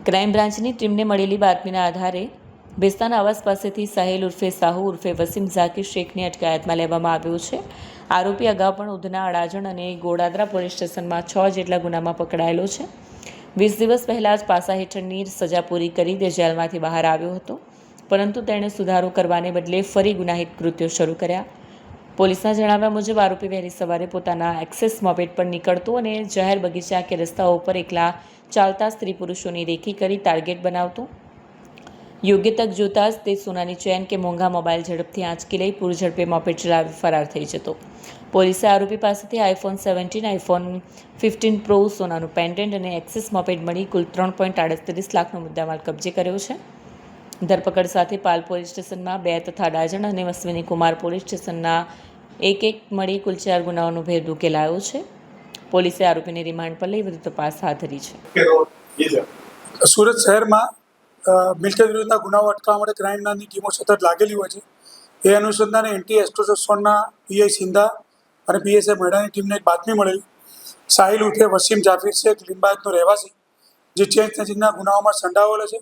Crime બ્રાન્ચની ટીમને મળેલી બાતમીના આધારે ભેસ્તાના આવાસ પાસેથી સાહિલ ઉર્ફે સાહુ ઉર્ફે વસીમ ઝાકીર શેખની અટકાયતમાં લેવામાં આવ્યો છે. આરોપી અગાઉ પણ ઉધના, અડાજણ અને ગોડાદરા પોલીસ સ્ટેશનમાં 6 જેટલા ગુનામાં પકડાયેલો છે. 20 દિવસ પહેલાં જ પાસા હેઠળની સજા પૂરી કરી તે જેલમાંથી બહાર આવ્યો હતો, પરંતુ તેણે સુધારો કરવાને બદલે ફરી ગુનાહિત કૃત્યો શરૂ કર્યા. પોલીસના જણાવ્યા મુજબ આરોપી વહેલી સવારે પોતાના એક્સેસ મોપેડ પર નીકળતો અને જાહેર બગીચા કે રસ્તાઓ પર એકલા ચાલતા સ્ત્રી પુરુષોની રેકી કરી ટાર્ગેટ બનાવતો. યોગ્ય તક જોતાં જ તે સોનાની ચેન કે મોંઘા મોબાઈલ ઝડપથી આંચકી લઈ પૂરઝડપે મોપેડ ચલાવી ફરાર થઈ જતો. પોલીસે આરોપી પાસેથી આઈફોન 17, આઈફોન 15 પ્રો, સોનાનું પેન્ડન્ટ અને એક્સેસ મોપેડ મળી કુલ 3.38 લાખનો મુદ્દામાલ કબજે કર્યો છે. ધરપકડ સાથે પાલ પોલીસ સ્ટેશનમાં 2 તથા અડાજણ અને અશ્વિની કુમાર પોલીસ સ્ટેશનના 1 મળી કુલ 4 ગુનાઓનો ભેદ ઉકેલાયો છે. પોલીસે આરોપીને રિમાન્ડ પર લઈ વધુ તપાસ હાથ ધરી છે. સુરત શહેરમાં મિલકત વિરુદ્ધના ગુનાઓ અટકાવવા માટે ક્રાઇમ બ્રાન્ચની ટીમો સતત લાગેલી હોય છે. એ અનુસંધાને એન્ટી એસ્ટોસોનના પીઆઈ સિંધા અને પીએસઆઈ મહેડાની ટીમને એક બાતમી મળેલી. સાહિલ ઉર્ફે વસીમ જાફીર શેખ લિંબાયતનો રહેવાસી, જે ચેન સ્નેચિંગના ગુનાઓમાં સંડોવાયેલો છે.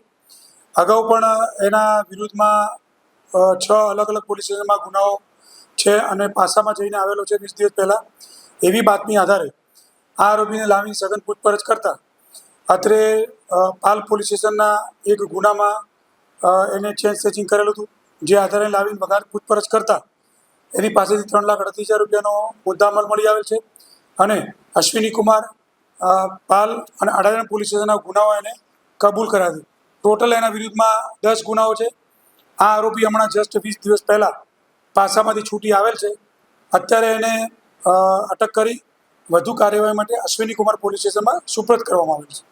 અગાઉ પણ એના વિરુદ્ધમાં 6 અલગ અલગ પોલીસ સ્ટેશનમાં ગુનાઓ છે અને પાસામાં જઈને આવેલો છે 20 દિવસ પહેલાં. એવી બાતમી આધારે આ આરોપીને લાવી સઘન પૂછપરછ કરતા અત્રે પાલ પોલીસ સ્ટેશનના એક ગુનામાં એને ચેન સ્નેચિંગ કરેલું હતું, જે આધારે લાવીને વગર પૂછપરછ કરતા એની પાસેથી 3,38,000 રૂપિયાનો મુદ્દામાલ મળી આવેલ છે. અને અશ્વિની કુમાર, પાલ અને અડાજણ પોલીસ સ્ટેશનના ગુનાઓ એને કબૂલ કરાવી. ટોટલ એના વિરુદ્ધમાં 10 ગુનાઓ છે. આ આરોપી હમણાં જસ્ટ 20 દિવસ પહેલાં પાસામાંથી છૂટી આવેલ છે. અત્યારે એને અટક કરી વધુ કાર્યવાહી માટે અશ્વિની કુમાર પોલીસ સ્ટેશનમાં સુપ્રત કરવામાં આવેલ છે.